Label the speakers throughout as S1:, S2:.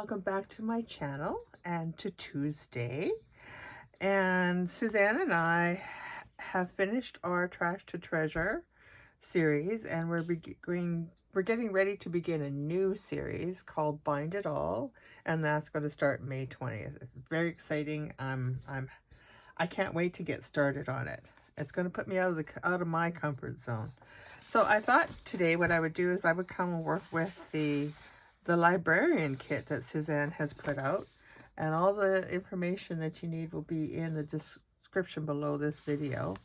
S1: welcome back to my channel and to Tuesday. And Suzanne and I have finished our Trash to Treasure series, and we're getting ready to begin a new series called Bind It All, and that's going to start May 20th. It's very exciting. I can't wait to get started on it. It's going to put me out of my comfort zone. So I thought today what I would do is I would come and work with the librarian kit that Suzanne has put out, and all the information that you need will be in the description below this video.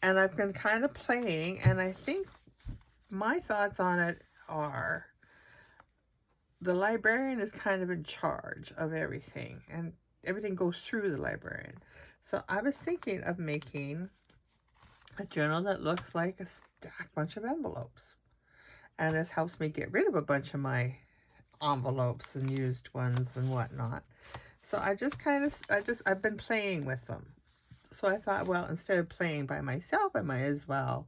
S1: And I've been kind of playing, and I think my thoughts on it are the librarian is kind of in charge of everything, and everything goes through the librarian. So I was thinking of making a journal that looks like a stacked bunch of envelopes, and this helps me get rid of a bunch of my envelopes and used ones and whatnot. So I've been playing with them. So I thought, well, instead of playing by myself, I might as well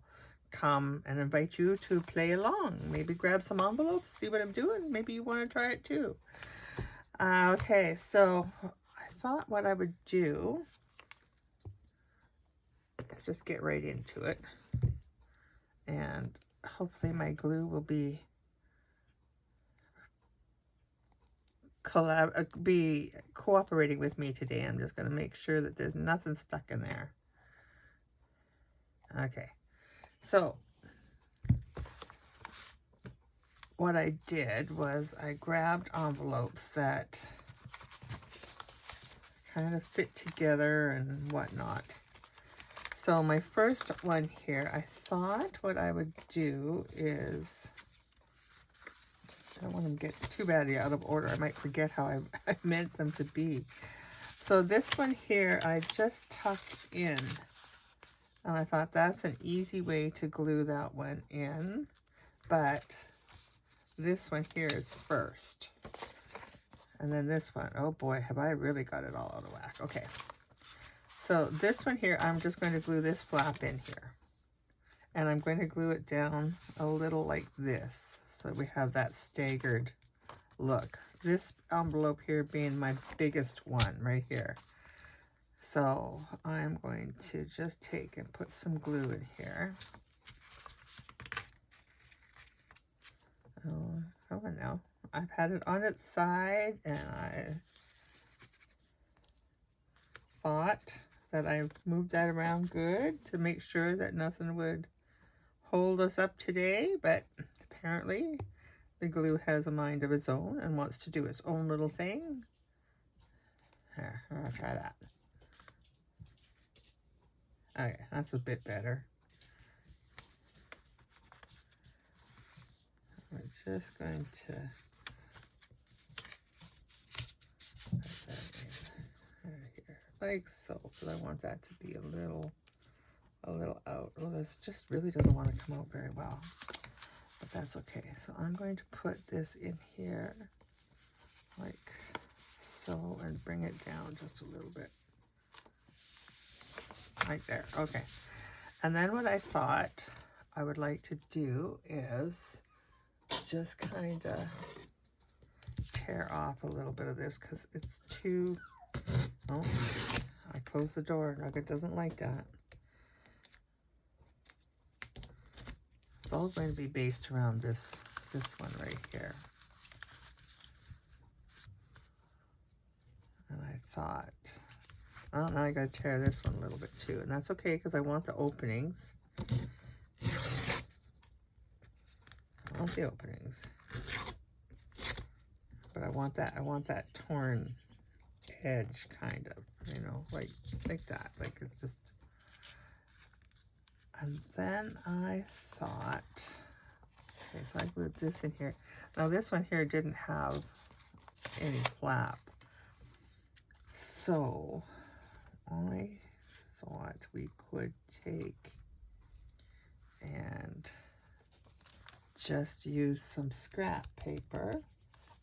S1: come and invite you to play along. Maybe grab some envelopes, see what I'm doing. Maybe you want to try it too. Okay, so I thought what I would do, let's just get right into it. And hopefully my glue will be cooperating with me today. I'm just going to make sure that there's nothing stuck in there. Okay, so what I did was I grabbed envelopes that kind of fit together and whatnot. So my first one here, I thought what I would do is, I don't want them to get too badly out of order. I might forget how I meant them to be. So this one here, I just tucked in. And I thought that's an easy way to glue that one in. But this one here is first. And then this one, oh boy, have I really got it all out of whack. Okay. So this one here, I'm just going to glue this flap in here. And I'm going to glue it down a little like this, so we have that staggered look. This envelope here being my biggest one right here. So I'm going to just take and put some glue in here. Oh no, I've had it on its side, and I thought that I moved that around good to make sure that nothing would hold us up today, but apparently the glue has a mind of its own and wants to do its own little thing. Here, I'm gonna try that. Okay, that's a bit better. We're just going to put that in right here, like so, because I want that to be a little out. Well, this just really doesn't want to come out very well, but that's okay. So I'm going to put this in here like so and bring it down just a little bit. Right there. Okay. And then what I thought I would like to do is just kind of tear off a little bit of this because it's too... Oh, I closed the door. Nugget doesn't like that. It's all going to be based around this one right here. And I thought, well, now I got to tear this one a little bit too, and that's okay because I want the openings. I want the openings, but I want that torn edge, kind of, you know, like that, like it just. And then I thought, okay, so I glued this in here. Now this one here didn't have any flap, so I thought we could take and just use some scrap paper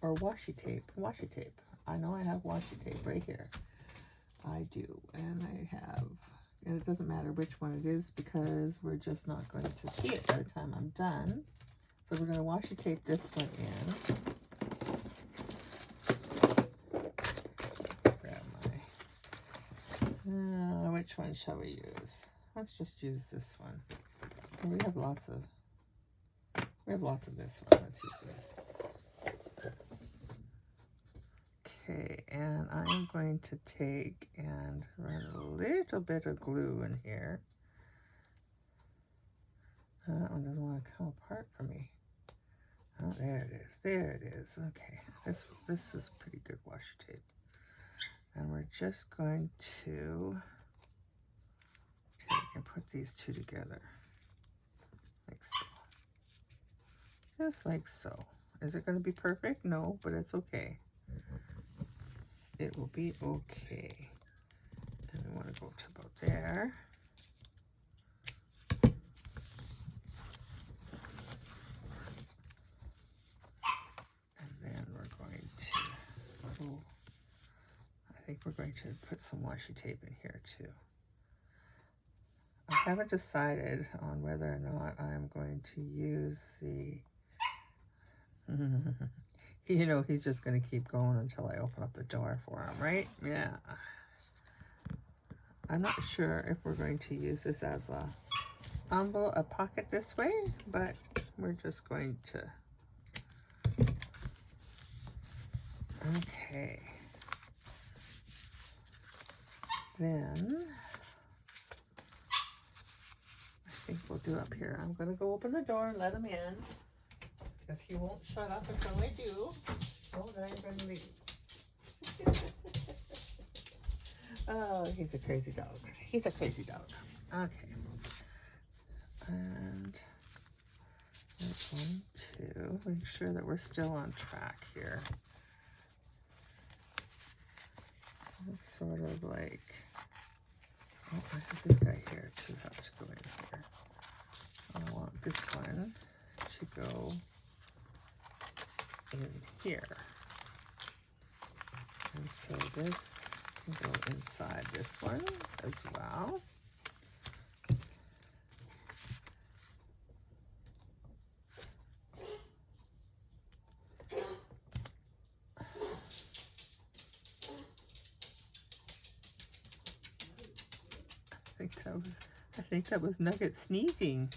S1: or washi tape. Washi tape. I know I have washi tape right here. I do, and I have, and it doesn't matter which one it is because we're just not going to see it by the time I'm done. So we're going to washi tape this one in. Which one shall we use? Let's just use this one. We have lots of this one. Let's use this. Okay, and I'm going to take and run a little bit of glue in here. That one doesn't want to come apart for me. Oh, there it is. There it is. Okay, this is pretty good washi tape. And we're just going to take and put these two together. Like so. Just like so. Is it going to be perfect? No, but it's okay. It will be okay. And we want to go to about there. And then we're going to, I think we're going to put some washi tape in here too. I haven't decided on whether or not I'm going to use the, you know, he's just going to keep going until I open up the door for him, right? Yeah. I'm not sure if we're going to use this as a envelope, a pocket this way, but we're just going to. Okay. Then I think we'll do up here. I'm going to go open the door and let him in because he won't shut up until I do. Oh, now you're going to leave. Oh, he's a crazy dog. He's a crazy dog. Okay. And we're going to make sure that we're still on track here. It's sort of like, oh, I have this guy here too, has to go in here. I want this one to go in here. And so this can go inside this one as well. I think that was Nugget sneezing.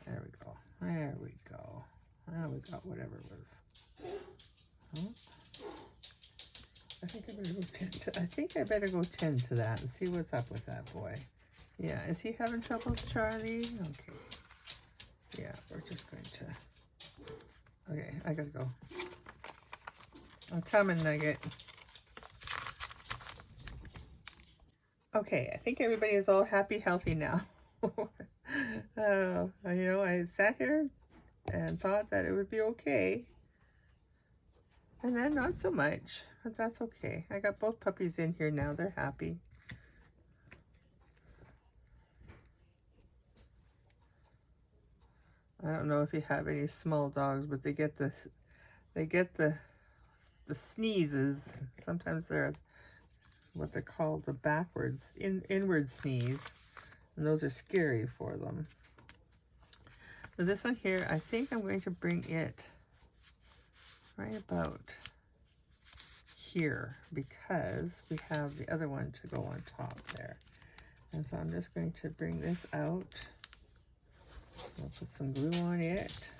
S1: There we go. There we go. Now we got whatever it was. Oh. I think I better go tend to that and see what's up with that boy. Yeah, is he having troubles, Charlie? Okay. Yeah, we're just going to. Okay, I gotta go. I'm coming, Nugget. Okay, I think everybody is all happy, healthy now. You know, I sat here and thought that it would be okay. And then not so much, but that's okay. I got both puppies in here now. They're happy. I don't know if you have any small dogs, but they get the sneezes. Sometimes they're what they're called the backwards, inward sneeze. And those are scary for them. So this one here, I think I'm going to bring it right about here because we have the other one to go on top there. And so I'm just going to bring this out. I'll put some glue on it.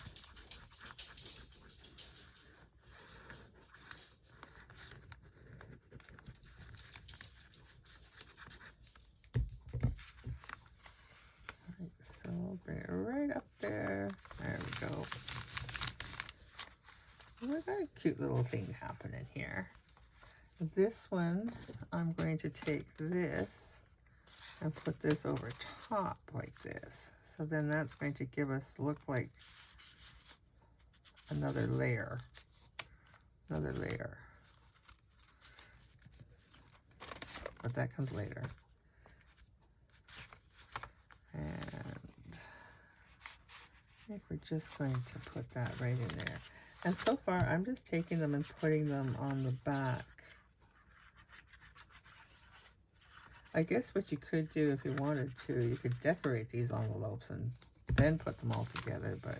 S1: So I'll bring it right up there. There we go. We've got a cute little thing happening here. This one, I'm going to take this and put this over top like this. So then that's going to give us look like another layer. Another layer. But that comes later. And I think we're just going to put that right in there. And so far, I'm just taking them and putting them on the back. I guess what you could do if you wanted to, you could decorate these envelopes and then put them all together, but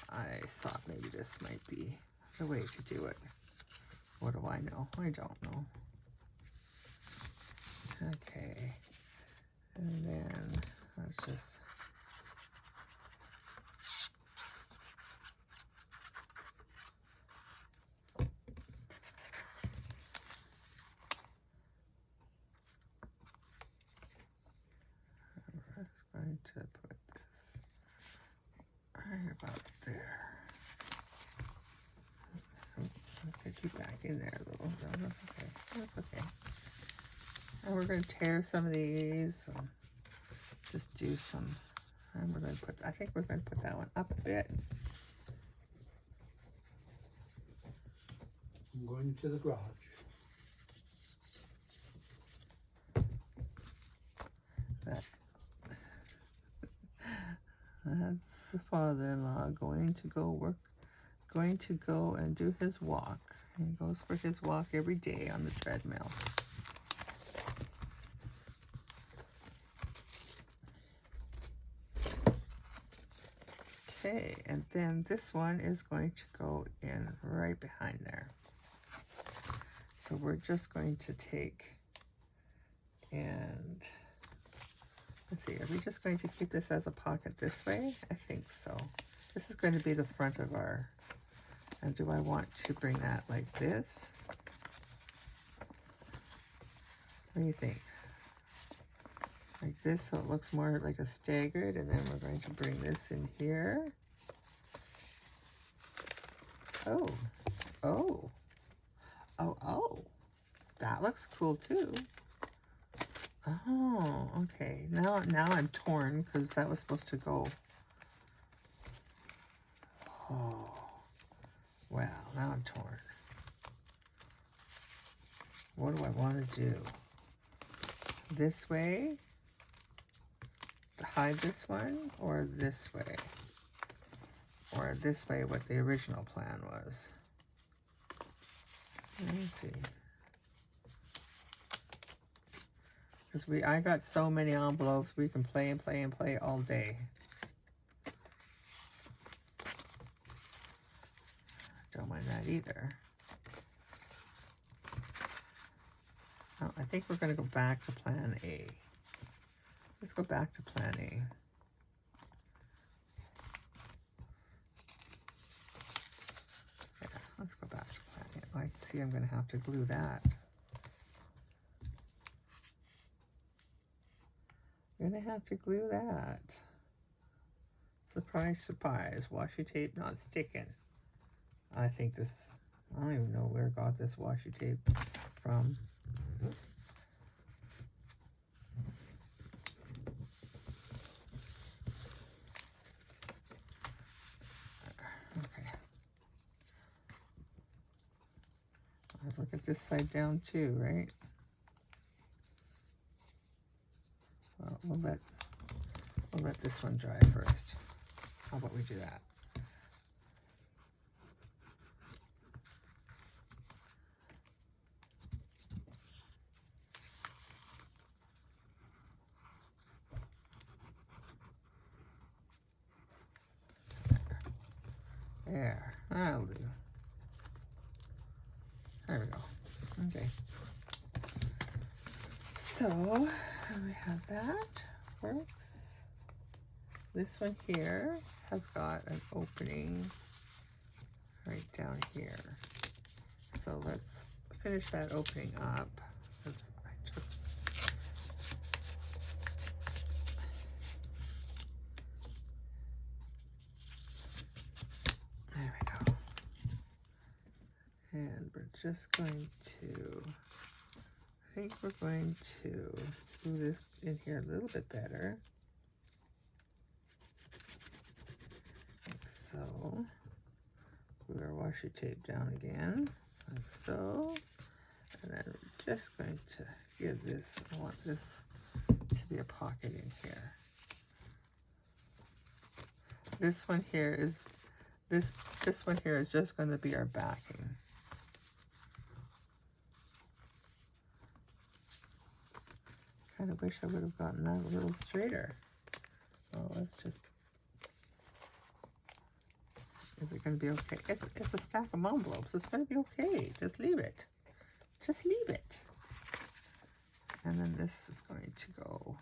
S1: I thought maybe this might be the way to do it. What do I know? I don't know. Okay, and then let's just going to put this right about there. Let's get you back in there a little. No, that's okay. That's okay. And we're going to tear some of these. And just do some. And we're going to put. I think we're going to put that one up a bit.
S2: I'm going to the garage.
S1: That's the father-in-law going to go and do his walk. He goes for his walk every day on the treadmill. Okay, and then this one is going to go in right behind there. So we're just going to take and let's see, are we just going to keep this as a pocket this way? I think so. This is going to be the front of our, and do I want to bring that like this? What do you think? Like this, so it looks more like a staggered, and then we're going to bring this in here. Oh, oh, oh, oh, that looks cool too. Oh, okay. Now I'm torn because that was supposed to go. Oh, wow. Now I'm torn. What do I want to do? This way to hide this one, or this way? Or this way, what the original plan was. Let me see. Because I got so many envelopes, we can play and play and play all day. Don't mind that either. Oh, I think we're going to go back to plan A. Let's go back to plan A. Yeah, let's go back to plan A. I can see I'm going to have to glue that. Gonna have to glue that. Surprise, surprise. Washi tape not sticking. I think this, I don't even know where I got this washi tape from. Okay. Let's look at this side down too, right? Well, we'll let this one dry first. How about we do that? There, that'll do. There we go. Okay. So, we have that. Works. This one here has got an opening right down here. So let's finish that opening up. There we go. And we're just going to, I think we're going to do this in here a little bit better. Like so. Glue our washi tape down again, like so. And then we're just going to give this, I want this to be a pocket in here. This one here is, this one here is just going to be our backing. Kind of wish I would have gotten that a little straighter. Well, let's just Is it going to be okay? It's a stack of envelopes. It's going to be okay. Just leave it. Just leave it. And then this is going to go.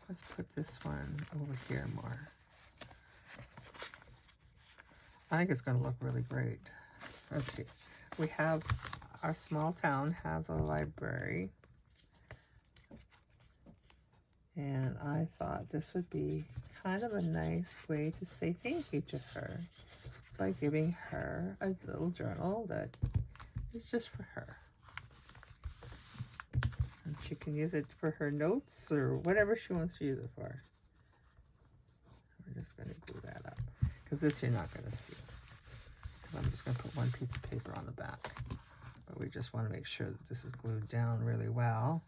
S1: Let's put this one over here more. I think it's going to look really great. Let's see. We have, our small town has a library. And I thought this would be kind of a nice way to say thank you to her by giving her a little journal that is just for her. And she can use it for her notes or whatever she wants to use it for. We're just going to glue that up because this you're not going to see. I'm just going to put one piece of paper on the back. But we just want to make sure that this is glued down really well.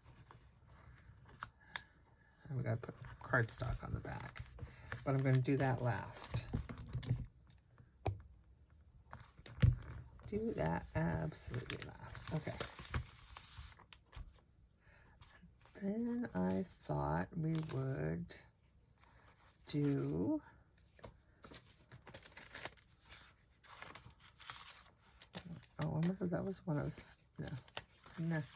S1: And we got to put cardstock on the back. But I'm going to do that last. Do that absolutely last. Okay. Then I thought we would do I wonder if that was one I was no. Let's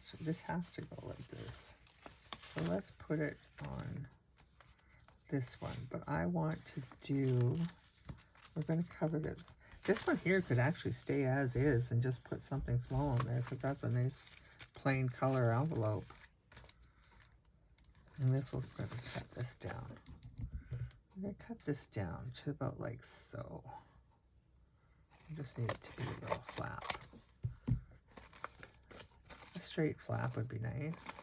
S1: see. This has to go like this. So let's put it on this one. But I want to do, we're going to cover this. This one here could actually stay as is and just put something small in there because that's a nice plain color envelope. And this, we're going to cut this down. I'm going to cut this down to about like so. I just need it to be a little flap. A straight flap would be nice.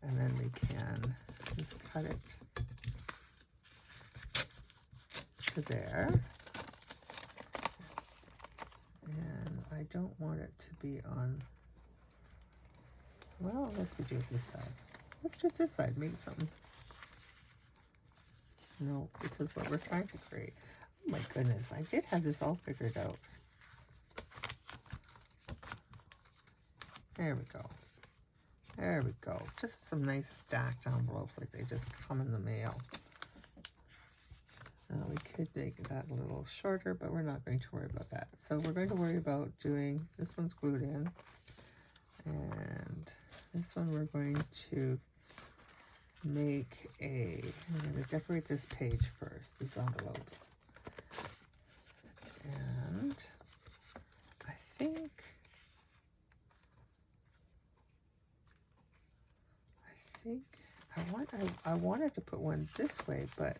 S1: And then we can just cut it to there. And I don't want it to be on, well, let's do it this side. Let's do it this side, make something. No, because what we're trying to create. Oh my goodness, I did have this all figured out. There we go. There we go. Just some nice stacked envelopes like they just come in the mail. We could make that a little shorter, but we're not going to worry about that. So we're going to worry about doing, this one's glued in. And this one we're going to make a, I'm going to decorate this page first, these envelopes. And I think I wanted to put one this way, but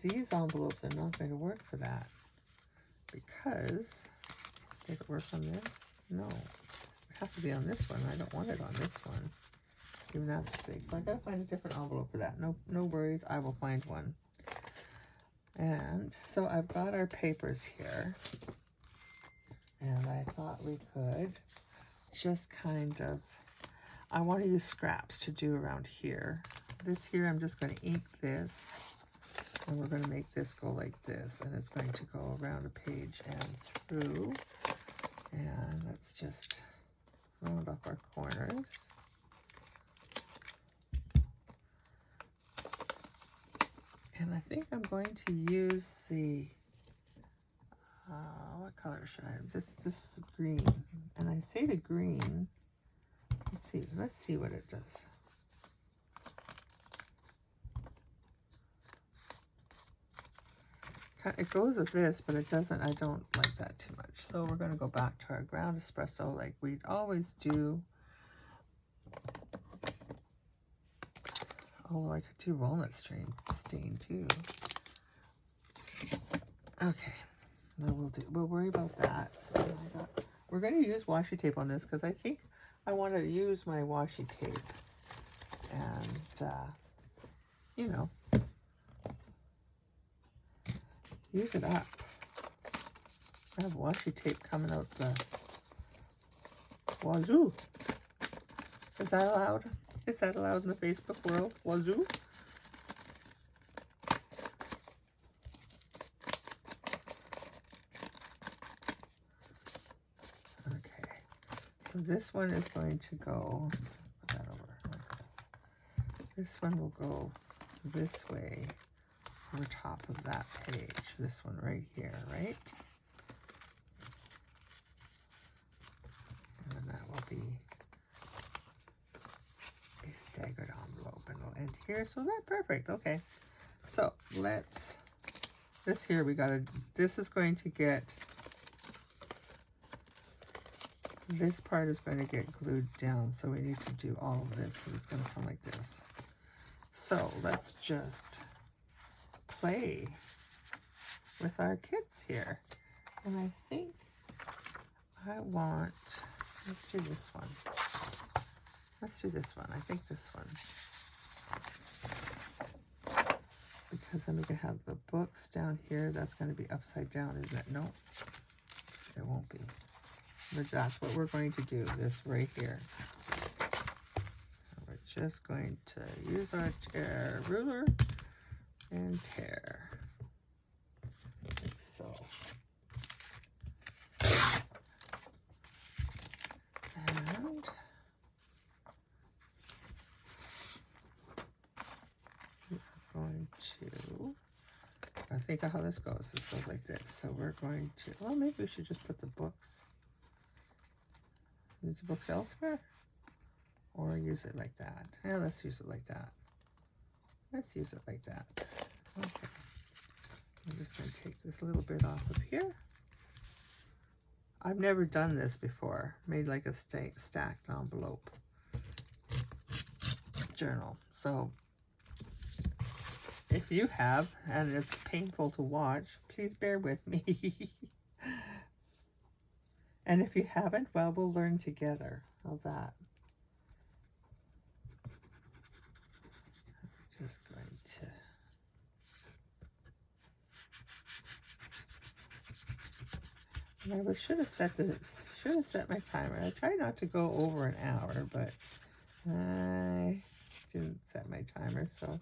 S1: these envelopes are not going to work for that because, does it work on this? No, it has to be on this one. I don't want it on this one. Even that's big. So I gotta find a different envelope for that. No worries, I will find one. And so I've got our papers here. And I thought we could just kind of, I want to use scraps to do around here. This here, I'm just going to ink this. And we're going to make this go like this. And it's going to go around a page and through. And let's just round up our corners. And I think I'm going to use the, what color should I have? This green. And I say the green, let's see what it does. It goes with this, but it doesn't, I don't like that too much. So we're going to go back to our ground espresso like we'd always do. Although I could do walnut stain too. Okay, now we'll worry about that. We're going to use washi tape on this because I think I want to use my washi tape and, you know, use it up. I have washi tape coming out the wazoo. Is that allowed? Is that allowed in the Facebook world? Wazoo? Okay. So this one is going to go, put that over like this. This one will go this way over top of that page. This one right here, right? And then that will be a staggered envelope, and it'll end here. So that's perfect. Okay. So let's, this here we gotta, this is going to get, this part is going to get glued down. So we need to do all of this because it's going to come like this. So let's just play with our kits here. And I think I want, let's do this one. Let's do this one. I think this one. Because then we can have the books down here. That's going to be upside down, isn't it? No, it won't be. But that's what we're going to do, this right here. And we're just going to use our tear ruler and tear. Like so. And we are going to, I think of how this goes. This goes like this. So we're going to, well, maybe we should just put the books, use the books elsewhere, or use it like that. Yeah, let's use it like that. Let's use it like that. Okay. I'm just going to take this little bit off of here. I've never done this before. Made like a stacked envelope journal. So if you have, and it's painful to watch, please bear with me. And if you haven't, well, we'll learn together. How's that? I'm just going to... And I should have set this, should have set my timer. I try not to go over an hour, but I didn't set my timer, so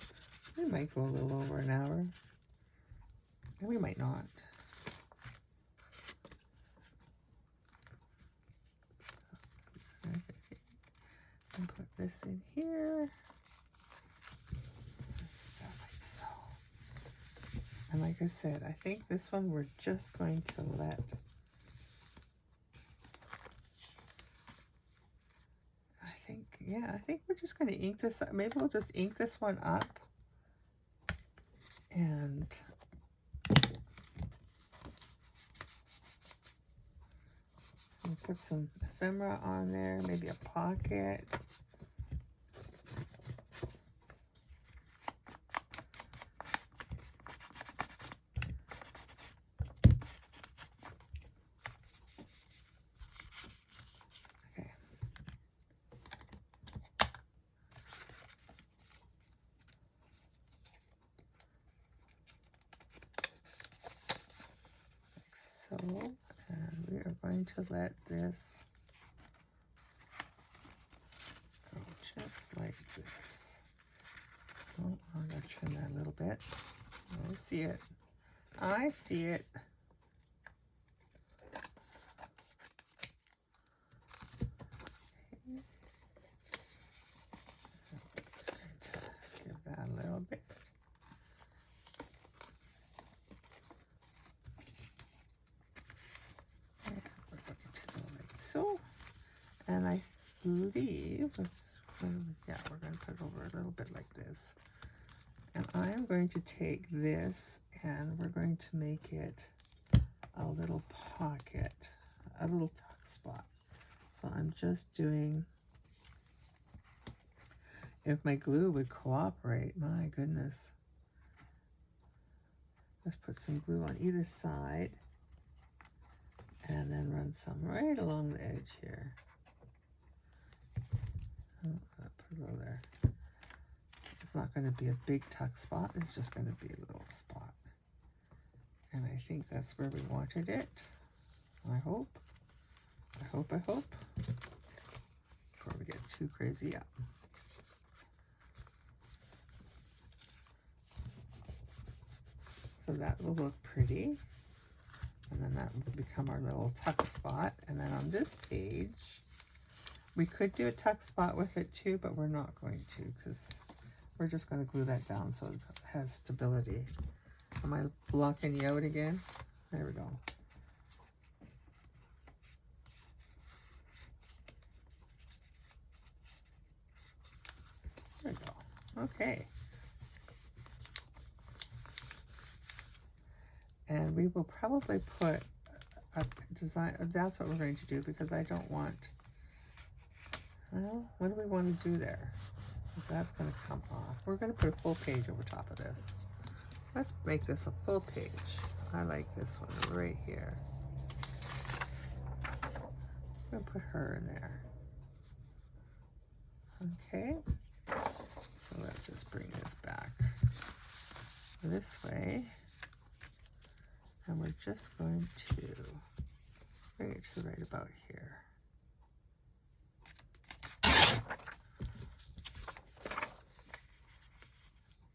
S1: we might go a little over an hour. And we might not. And put this in here. Like so. And like I said, I think this one we're just going to let, I think we're just going to ink this up. Maybe we'll just ink this one up and put some ephemera on there, maybe a pocket. So, and we are going to let this go just like this. Oh, I'm going to trim that a little bit. I see it. I see it. Okay. Just going to give that a little bit. So, and I believe, yeah, we're going to put it over a little bit like this. And I am going to take this and we're going to make it a little pocket, a little tuck spot. So I'm just doing, if my glue would cooperate, my goodness. Let's put some glue on either side. And then run some right along the edge here. Oh, put a little there. It's not going to be a big tuck spot. It's just going to be a little spot. And I think that's where we wanted it. I hope. I hope. Before we get too crazy up. So that will look pretty. And then that will become our little tuck spot. And then on this page, we could do a tuck spot with it too, but we're not going to because We're just going to glue that down so it has stability. Am I blocking you out again? There we go. There we go. Okay. And we will probably put a design, that's what we're going to do, because I don't want, well, what do we want to do there? Because that's going to come off. We're going to put a full page over top of this. Let's make this a full page. I like this one right here. I'm going to put her in there. Okay. So let's just bring this back this way. And we're just going to bring it to right about here.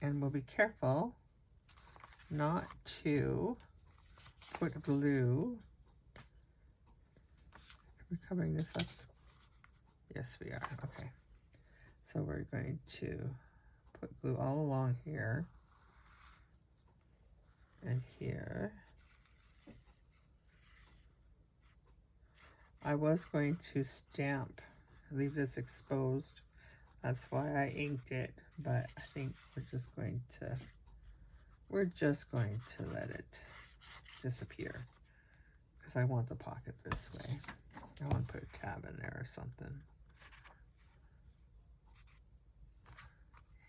S1: And we'll be careful not to put glue. Are we covering this up? Yes, we are. Okay. So we're going to put glue all along here and here. I was going to stamp, leave this exposed. That's why I inked it, but I think we're just going to let it disappear, because I want the pocket this way. I want to put a tab in there or something.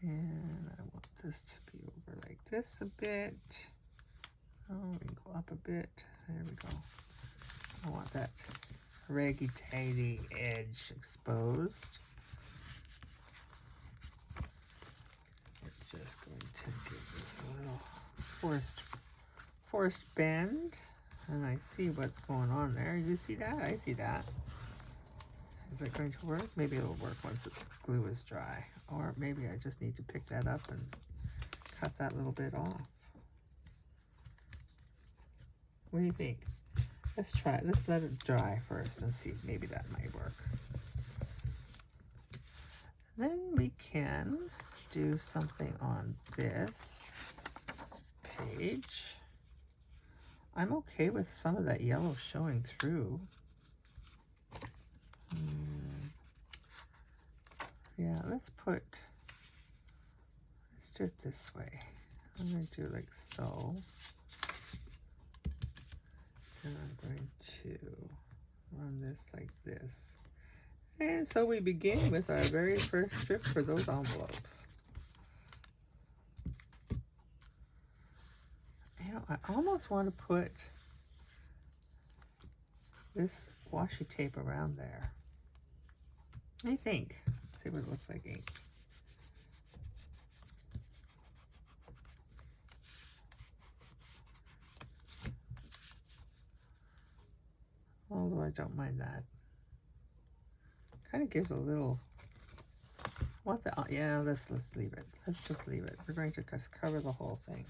S1: And I want this to be over like this a bit. Oh, we can go up a bit. There we go. I want that raggy-taggy edge exposed. We're just going to give this a little forced bend. And I see what's going on there. You see that? I see that. Is it going to work? Maybe it'll work once this glue is dry. Or maybe I just need to pick that up and cut that little bit off. What do you think? Let's try it. Let's let it dry first and see if maybe that might work. Then we can do something on this page. I'm okay with some of that yellow showing through. Yeah, let's do it this way. I'm going to do it like so. And I'm going to run this like this. And so we begin with our very first strip for those envelopes. You know, I almost want to put this washi tape around there. What do you think? Let's see what it looks like ink. Although I don't mind that. Kind of gives a little, what the, yeah, let's leave it. Let's just leave it. We're going to just cover the whole thing.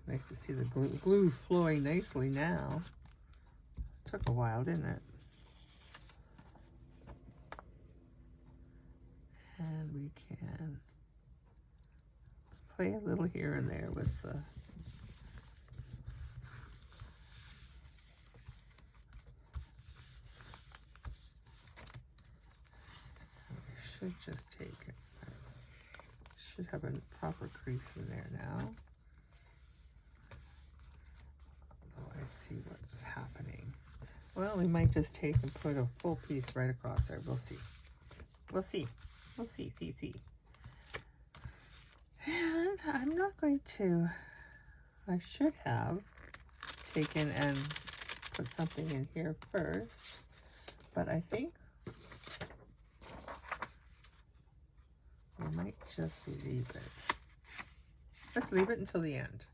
S1: Nice to see the glue flowing nicely now. Took a while, didn't it? And we can play a little here and there with the should just take it. Should have a proper crease in there now. Although I see what's happening. Well, we might just take and put a full piece right across there. We'll see. We'll see. We'll see. See. And I'm not going to, I should have taken and put something in here first, but I think we might just leave it. Let's leave it until the end.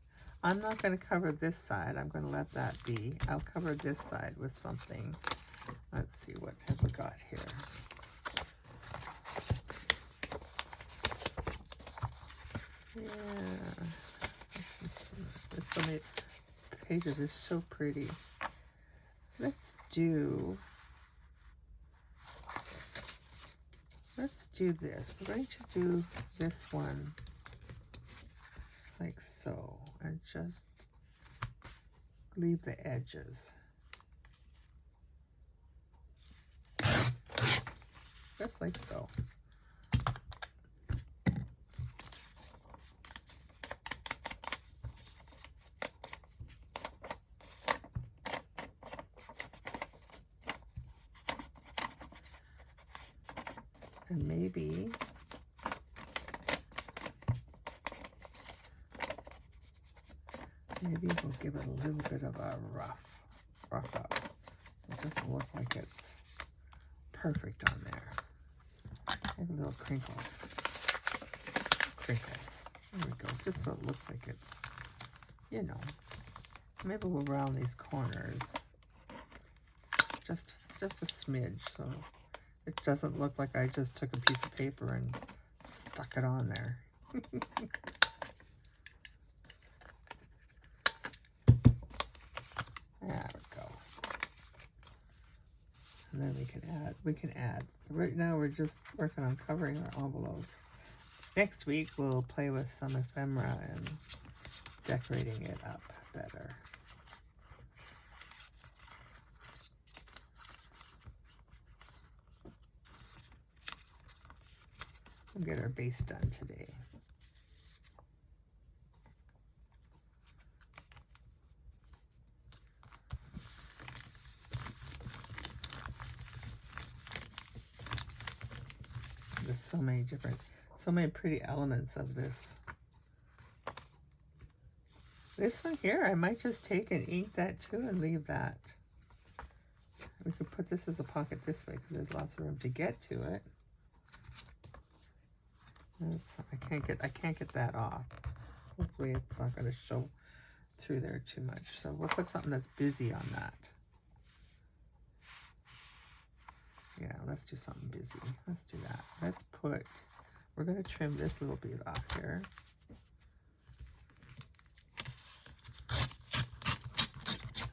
S1: I'm not going to cover this side. I'm going to let that be. I'll cover this side with something. Let's see, what have we got here? Yeah. There's so many pages are so pretty. Let's do this. We're going to do this one. It's like so, and just leave the edges. Just like so. And maybe we'll give it a little bit of a rough up. It doesn't look like it's perfect on there. Maybe little crinkles. There we go. Just so it looks like it's, you know. Maybe we'll round these corners just a smidge, so it doesn't look like I just took a piece of paper and stuck it on there. There we go. And then we can add. Right now we're just working on covering our envelopes. Next week we'll play with some ephemera and decorating it up better. We'll get our base done today. There's so many pretty elements of this. This one here, I might just take and ink that too and leave that. We could put this as a pocket this way because there's lots of room to get to it. I can't get that off. Hopefully it's not going to show through there too much. So we'll put something that's busy on that. Yeah, let's do something busy. Let's do that. We're going to trim this little bit off here.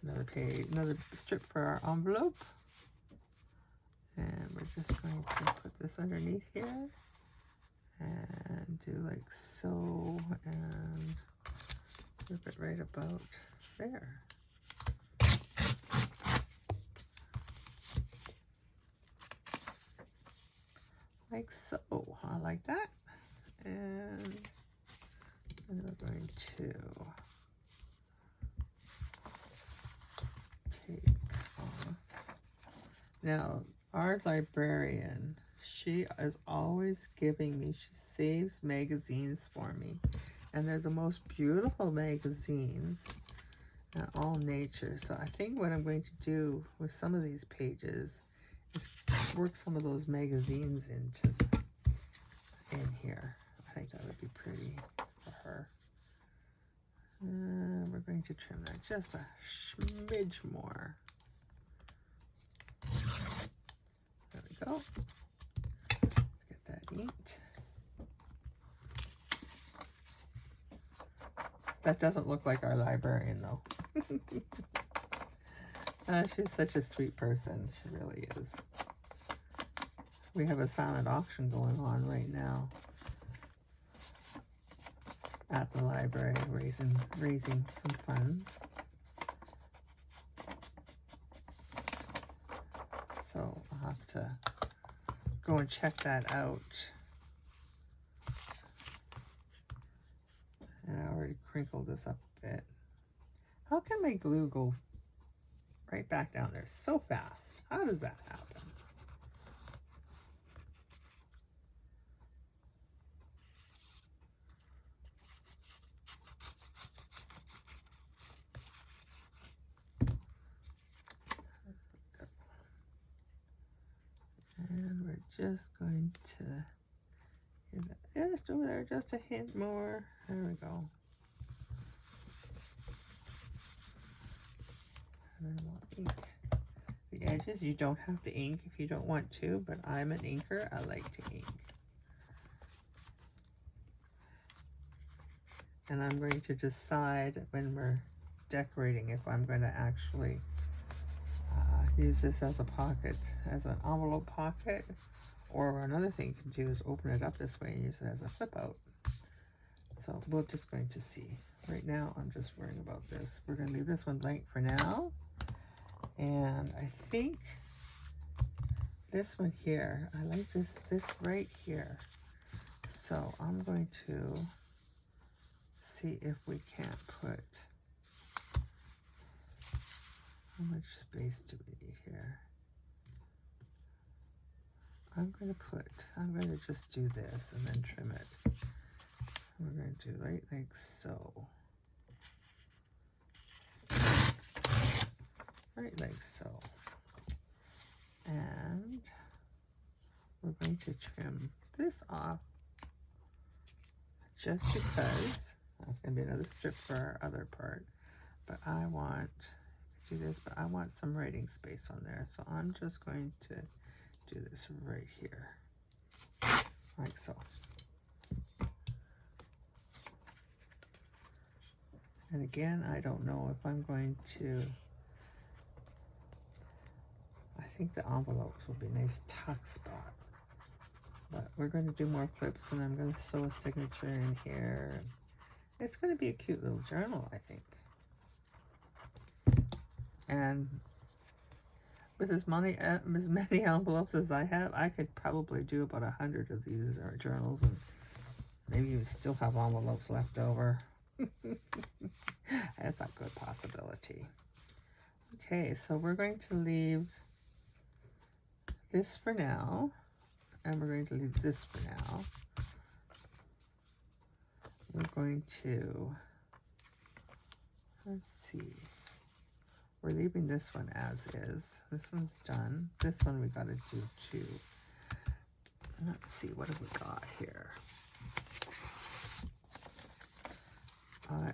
S1: Another page, another strip for our envelope. And we're just going to put this underneath here. And do like so, and flip it right about there. Like so, like that. And then we're going to take off. Now, our librarian, she is always giving me, she saves magazines for me. And they're the most beautiful magazines, all nature. So I think what I'm going to do with some of these pages is work some of those magazines in here. I think that would be pretty for her. We're going to trim that just a smidge more. There we go. Let's get that inked. That doesn't look like our librarian though. She's such a sweet person. She really is. We have a silent auction going on right now at the library, raising some funds. So I'll have to go and check that out. And I already crinkled this up a bit. How can my glue go right back down there so fast? How does that happen? And we're just going to give that just over there, just a hint more. There we go. And then we'll ink the edges. You don't have to ink if you don't want to, but I'm an inker. I like to ink. And I'm going to decide when we're decorating if I'm going to actually use this as a pocket, as an envelope pocket, or another thing you can do is open it up this way and use it as a flip out. So we're just going to see. Right now I'm just worrying about this. We're going to leave this one blank for now. And I think this one here, I like this right here. So I'm going to see if we can't put, how much space do we need here? I'm going to just do this and then trim it. We're going to do right like so. Right like so. And we're going to trim this off just because that's going to be another strip for our other part. But I want to do this, but I want some writing space on there. So I'm just going to do this right here, like so. And again, I don't know if I'm going to, I think the envelopes will be a nice tuck spot. But we're going to do more clips, and I'm going to sew a signature in here. It's going to be a cute little journal, I think. And with as many envelopes as I have, I could probably do about 100 of these journals, and maybe you still have envelopes left over. That's a good possibility. Okay, so we're going to leave this for now, and we're going to leave this for now. We're going to, let's see, we're leaving this one as is. This one's done. This one we got to do too. Let's see, what have we got here?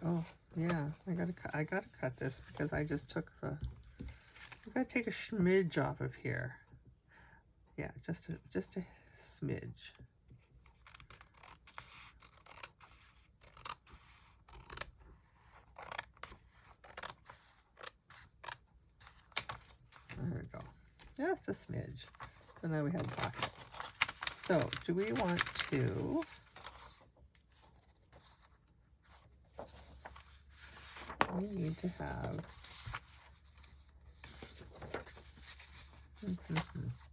S1: Oh yeah, I gotta cut this because I just took the, I gotta take a smidge off of here. Yeah, just a smidge. There we go. Just a smidge. So now we have a pocket. So do we want to, we need to have,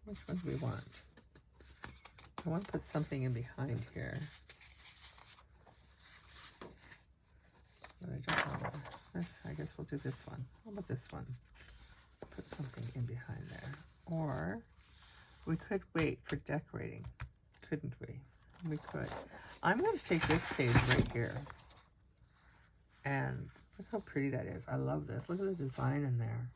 S1: which one do we want? I want to put something in behind here. But I don't want this. I guess we'll do this one. How about this one? Put something in behind there. Or we could wait for decorating, couldn't we? We could. I'm going to take this page right here. And look how pretty that is. I love this. Look at the design in there.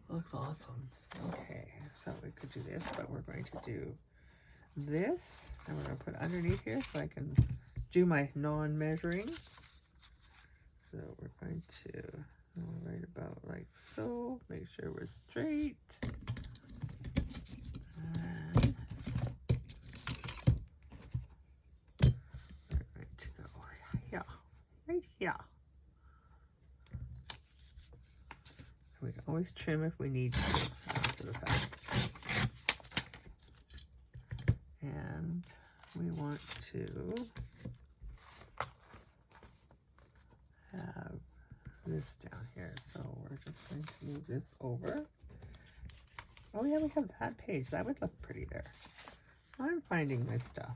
S1: Looks awesome. Okay, so we could do this, but we're going to do this. And we're going to put underneath here so I can do my non-measuring. So we're going to right about like so. Make sure we're straight. And we're going to go here, right here. We can always trim if we need to after the fact. And we want to have this down here. So we're just going to move this over. Oh yeah, we have that page. That would look pretty there. I'm finding my stuff.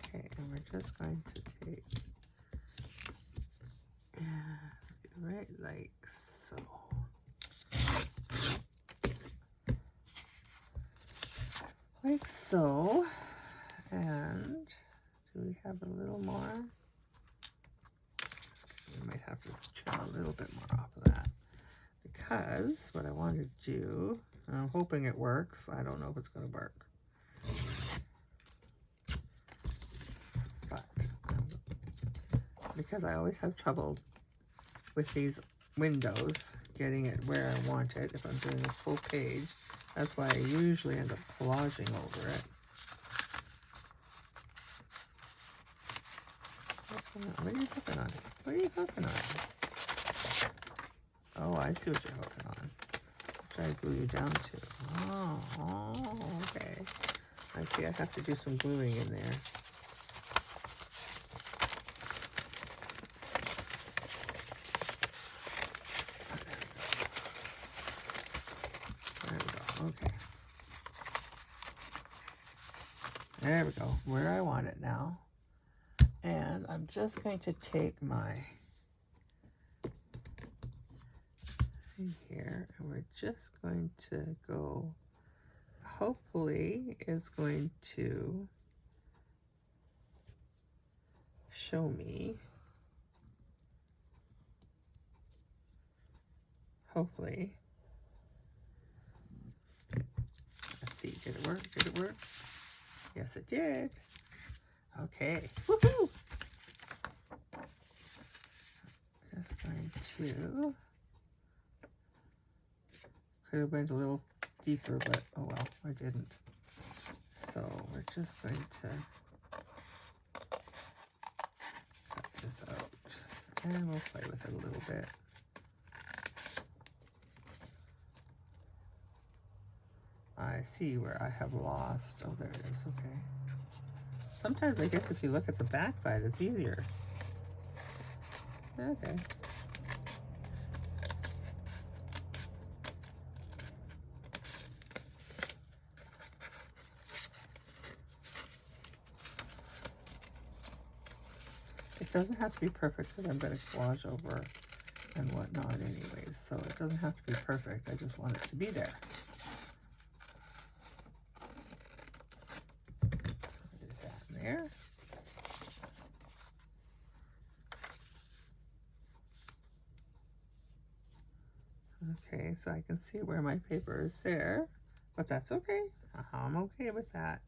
S1: Okay, and we're just going to take right like so. Like so. And do we have a little more? We might have to trim a little bit more off of that. Because what I want to do, I'm hoping it works. I don't know if it's going to work. But because I always have trouble with these windows, getting it where I want it, if I'm doing a full page, that's why I usually end up collaging over it. What are you hooking on? What are you hooking on? Oh, I see what you're hooking on. Try to glue you down to. Oh, okay. I see I have to do some gluing in there. There we go. Okay. There we go. Where I want it now. And I'm just going to take my thing here, and we're just going to go, hopefully it's going to show me, hopefully. Let's see, did it work? Did it work? Yes, it did. Okay, woohoo! Just going to, could have went a little deeper, but oh well, I didn't. So we're just going to cut this out, and we'll play with it a little bit. I see where I have lost. Oh, there it is. Okay. Sometimes I guess if you look at the back side, it's easier. Okay. It doesn't have to be perfect because I'm going to collage over and whatnot anyways, so it doesn't have to be perfect. I just want it to be there. Is that in there? Okay, so I can see where my paper is there, but that's okay. I'm okay with that.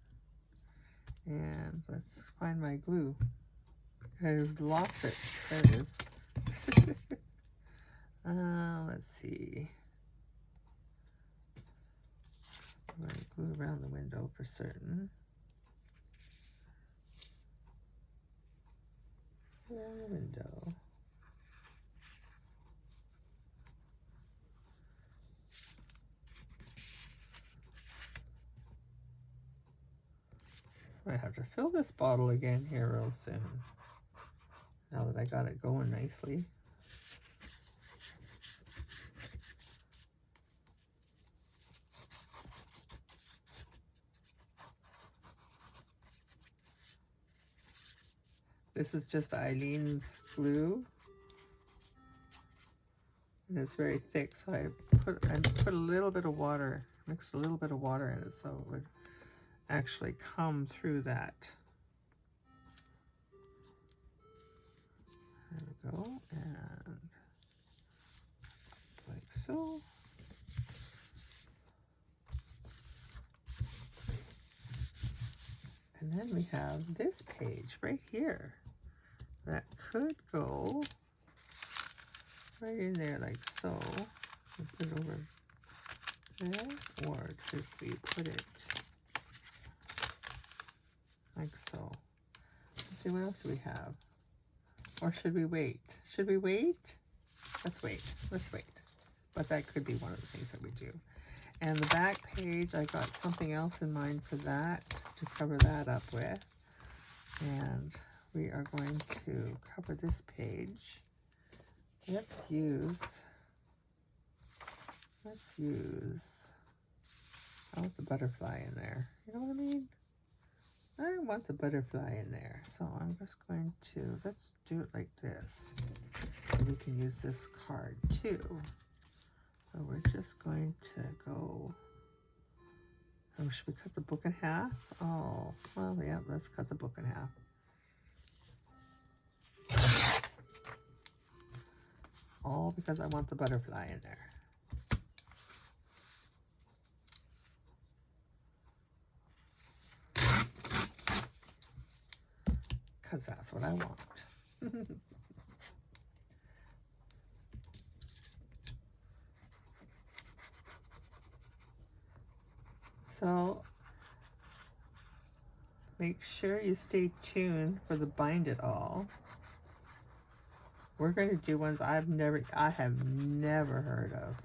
S1: And let's find my glue. I've lost it. There it is. Let's see. I'm going to glue around the window for certain. Around the window. I have to fill this bottle again here real soon. Now that I got it going nicely. This is just Eileen's glue. And it's very thick, so I put a little bit of water, mixed a little bit of water in it so it would actually come through that. There we go, and like so. And then we have this page right here that could go right in there like so. We put it over there, or could we put it like so? Let's see, what else do we have? Or should we wait? Should we wait? Let's wait. Let's wait. But that could be one of the things that we do. And the back page, I got something else in mind for that, to cover that up with. And we are going to cover this page. Let's use, I want the butterfly in there. You know what I mean? I want the butterfly in there. So I'm just going to, let's do it like this. We can use this card too. So we're just going to go, oh, should we cut the book in half? Oh, well, yeah, let's cut the book in half. All because I want the butterfly in there. Because that's what I want. So make sure you stay tuned for the bind it all. We're going to do ones I have never heard of.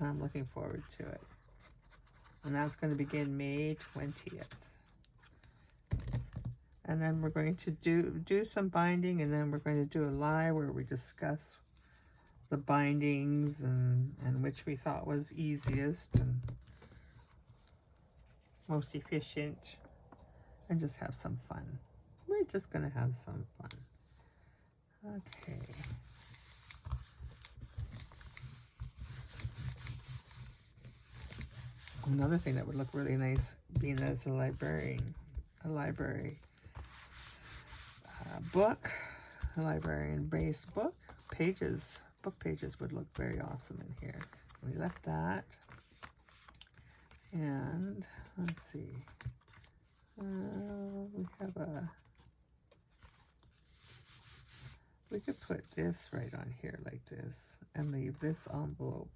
S1: I'm looking forward to it. And that's going to begin May 20th. And then we're going to do some binding, and then we're going to do a live where we discuss the bindings and which we thought was easiest and most efficient, and just have some fun. We're just going to have some fun. Okay. Another thing that would look really nice, being as a library book, a librarian-based book, book pages would look very awesome in here. We left that. And let's see. We could put this right on here like this and leave this envelope.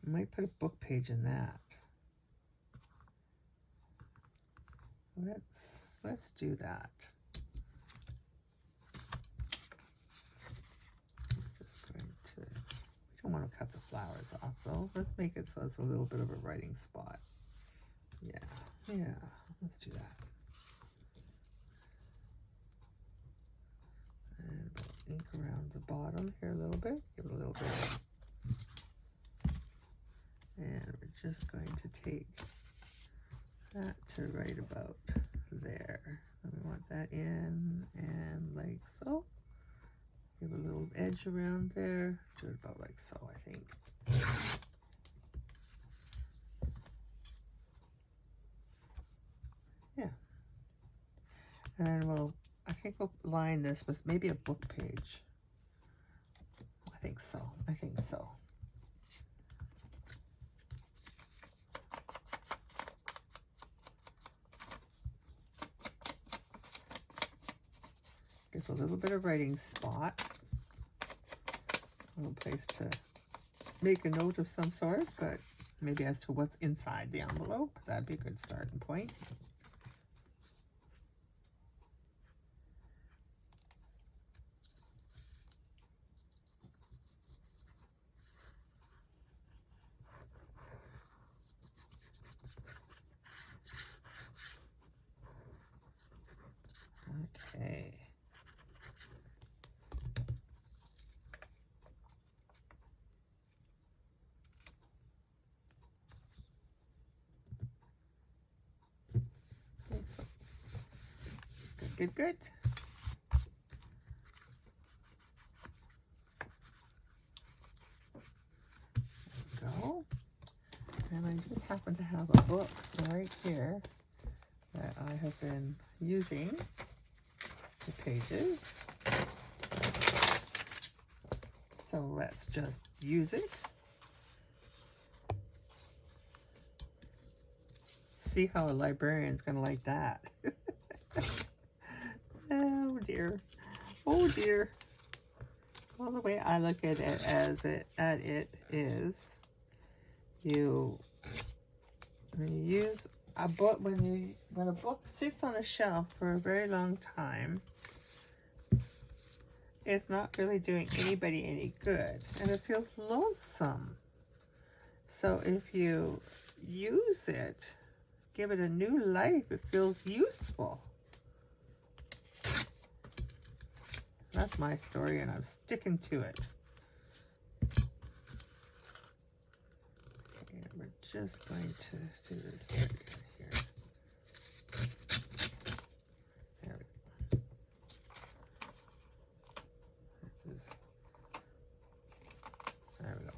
S1: We might put a book page in that. Let's do that. Just going to, we don't want to cut the flowers off though. Let's make it so it's a little bit of a writing spot. Yeah, let's do that. And ink around the bottom here a little bit. Give it a little bit. And we're just going to take that to right about there. And we want that in and like so. Give a little edge around there. Do it about like so, I think. Yeah. And I think we'll line this with maybe a book page. I think so. Gives a little bit of writing spot. A little place to make a note of some sort, but maybe as to what's inside the envelope. That'd be a good starting point. Okay. Good. There we go. And I just happen to have a book right here that I have been using the pages. So let's just use it. See how a librarian's gonna like that. Oh dear. Well, the way I look at it is, you use a book when a book sits on a shelf for a very long time. It's not really doing anybody any good, and it feels lonesome. So if you use it, give it a new life, it feels useful. That's my story, and I'm sticking to it. And we're just going to do this area here. There we go. There we go.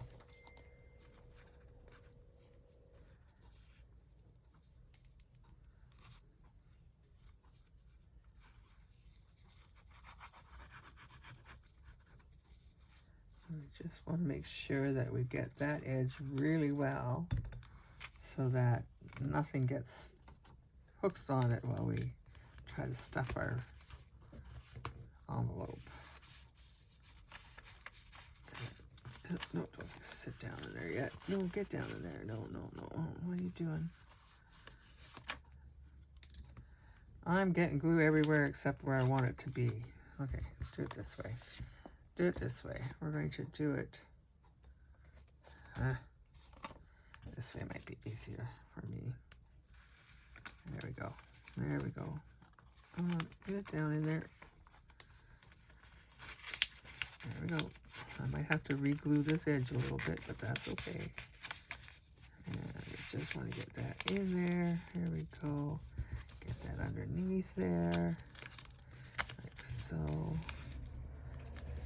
S1: We just want to make sure that we get that edge really well so that nothing gets hooked on it while we try to stuff our envelope. No, don't sit down in there yet. No, get down in there. No. What are you doing? I'm getting glue everywhere except where I want it to be. Okay, do it this way. Do it this way. We're going to do it. This way might be easier for me. There we go. There we go. Get it down in there. There we go. I might have to re-glue this edge a little bit, but that's okay. And we just want to get that in there. There we go. Get that underneath there. Like so.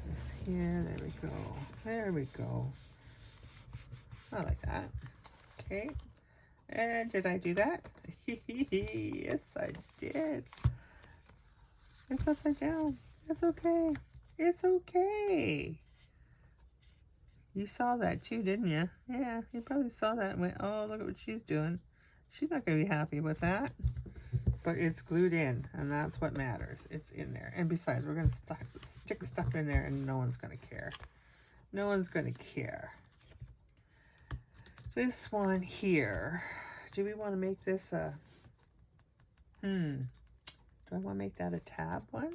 S1: This here. There we go. There we go. I like that. Okay. And did I do that? Yes, I did. It's upside down. It's okay. It's okay. You saw that too, didn't you? Yeah, you probably saw that and went, oh, look at what she's doing. She's not going to be happy with that. But it's glued in, and that's what matters. It's in there. And besides, we're going to stick stuff in there, and no one's going to care. No one's going to care. This one here. Do we want to make this a... Do I want to make that a tab one?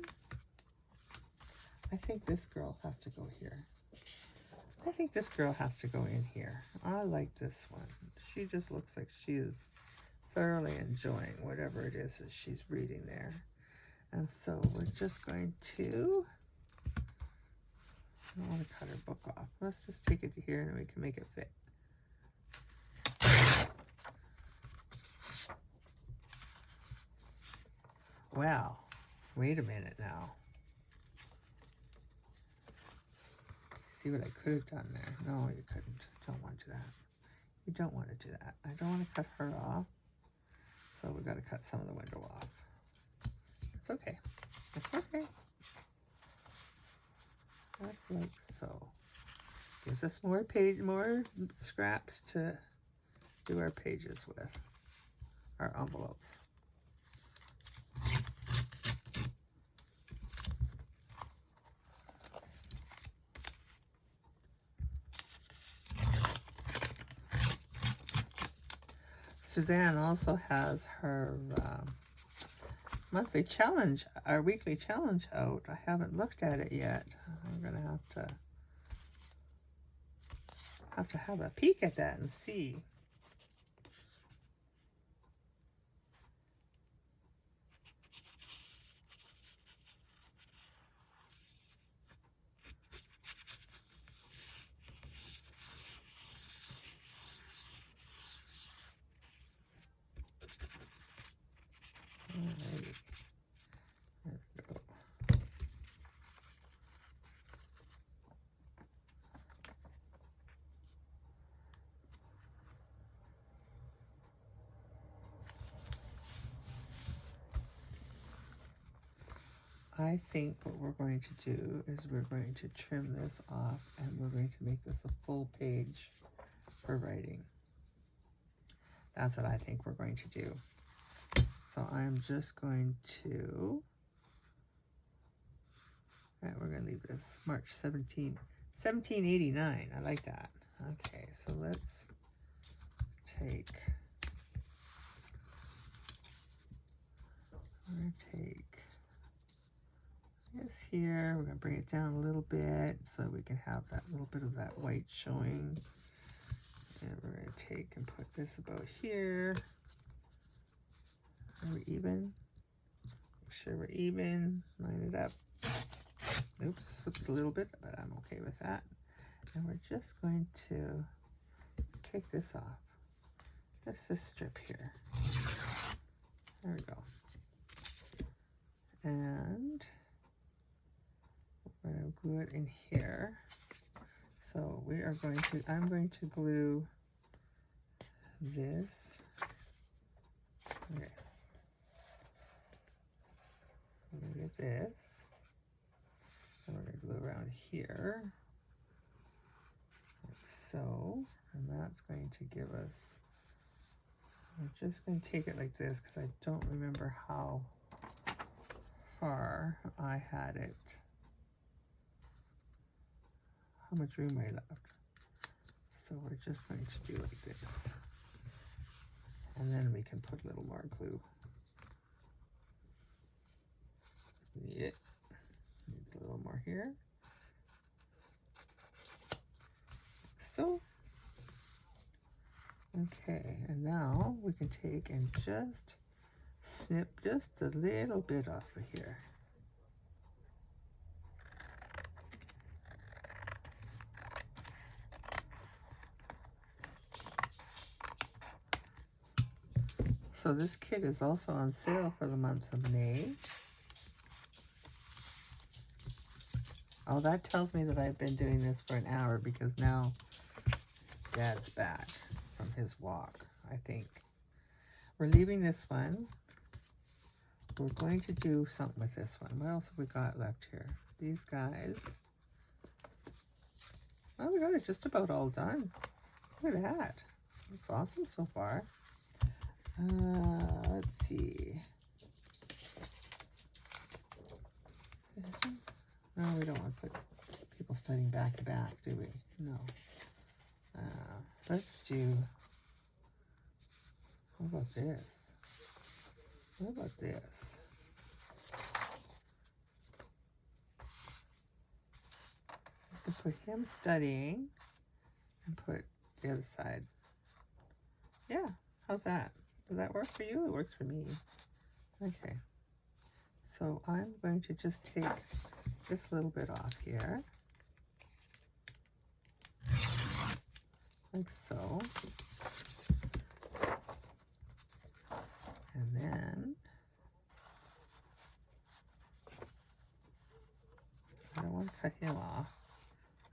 S1: I think this girl has to go here. I think this girl has to go in here. I like this one. She just looks like she is thoroughly enjoying whatever it is that she's reading there. And so we're just going to... I don't want to cut her book off. Let's just take it to here and we can make it fit. Well, wait a minute now. See what I could have done there. No, you couldn't. Don't want to do that. You don't want to do that. I don't want to cut her off. So we've got to cut some of the window off. It's okay. It's okay. That's like so. Gives us more scraps to do our pages with. Our envelopes. Suzanne also has her monthly challenge, our weekly challenge out. I haven't looked at it yet. I'm gonna have to have a peek at that and see. Alrighty. There we go. I think what we're going to do is we're going to trim this off and we're going to make this a full page for writing. That's what I think we're going to do. So I'm just going to, and we're going to leave this March 1789. I like that. Okay, so let's take, this here. We're going to bring it down a little bit so we can have that little bit of that white showing. And we're going to take and put this about here. Are we even? Make sure we're even. Line it up. Oops, slipped a little bit, but I'm okay with that. And we're just going to take this off. Just this strip here. There we go. And we're going to glue it in here. So we are going to, I'm going to glue this. Okay. I'm going to get this. And we're going to glue around here. Like so. And that's going to give us, I'm just going to take it like this because I don't remember how far I had it. How much room I left. So we're just going to do like this. And then we can put a little more glue. Need it. Needs a little more here. So, okay, and now we can take and just snip just a little bit off of here. So this kit is also on sale for the month of May. Oh, that tells me that I've been doing this for an hour because now Dad's back from his walk, I think. We're leaving this one. We're going to do something with this one. What else have we got left here? These guys. Oh, we got it just about all done. Look at that. Looks awesome so far. Let's see. No, we don't want to put people studying back to back, do we? No. Let's do, how about this? What about this? I can put him studying and put the other side. Yeah, how's that? Does that work for you? It works for me. Okay. So I'm going to just take this little bit off here. Like so. And then I don't want to cut him off.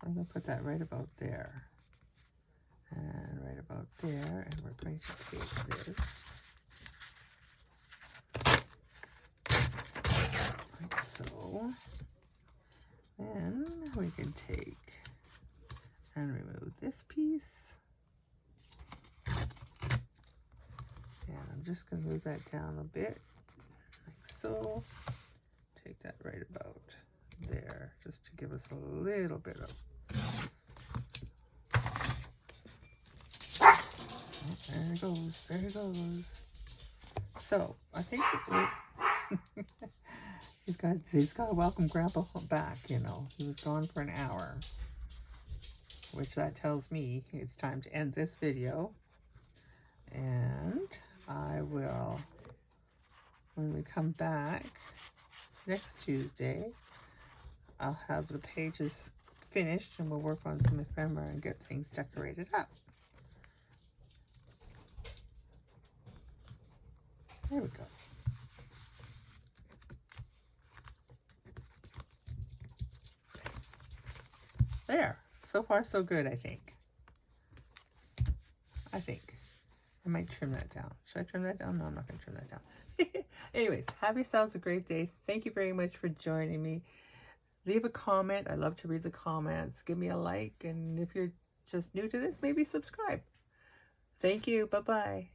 S1: I'm going to put that right about there. And right about there. And we're going to take this. Like so. Then we can take and remove this piece. And I'm just going to move that down a bit, like so. Take that right about there, just to give us a little bit of... Oh, there it goes, there it goes. So, I think he's got to welcome Grandpa back, you know. He was gone for an hour. Which that tells me it's time to end this video. And I will, when we come back next Tuesday, I'll have the pages finished and we'll work on some ephemera and get things decorated up. There we go. There. So far, so good, I think. I might trim that down. Should I trim that down? No, I'm not going to trim that down. Anyways, have yourselves a great day. Thank you very much for joining me. Leave a comment. I love to read the comments. Give me a like. And if you're just new to this, maybe subscribe. Thank you. Bye-bye.